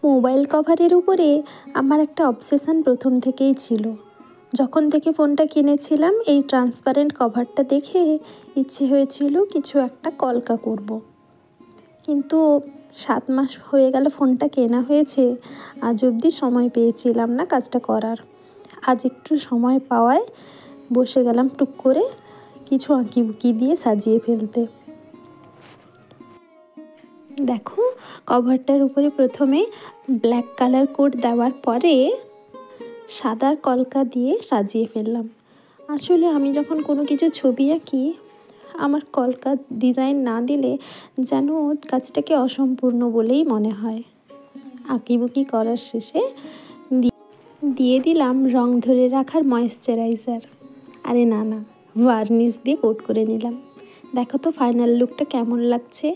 Mobile কভারের উপরে আমার একটা অবসেশন প্রথম থেকেই ছিল। যখন থেকে ফোনটা কিনেছিলাম এই ট্রান্সপারেন্ট কভারটা দেখে ইচ্ছে হয়েছিল কিছু একটা কলকা করব। কিন্তু 7 মাস হয়ে গেল ফোনটা কেনা হয়েছে, আজ অবধি সময় পেয়েছিলাম না কাজটা করার। আজ একটু সময় পাওয়ায় বসে গেলাম টুক করে কিছু আঁকিবুকি দিয়ে সাজিয়ে ফেলতে। দেখো, কভারটার উপরে প্রথমে ব্ল্যাক কালার কোড দেওয়ার পরে সাদার কলকা দিয়ে সাজিয়ে ফেললাম। আসলে আমি যখন কোনো কিছু ছবি আঁকি, আমার কলকা ডিজাইন না দিলে যেন কাজটাকে অসম্পূর্ণ বলেই মনে হয়। আঁকিবুকি করার শেষে দিয়ে দিলাম রং ধরে রাখার ময়েশ্চারাইজার। আরে না, ভার্নিশ দিয়ে কোট করে নিলাম। দেখো তো ফাইনাল লুকটা কেমন লাগছে।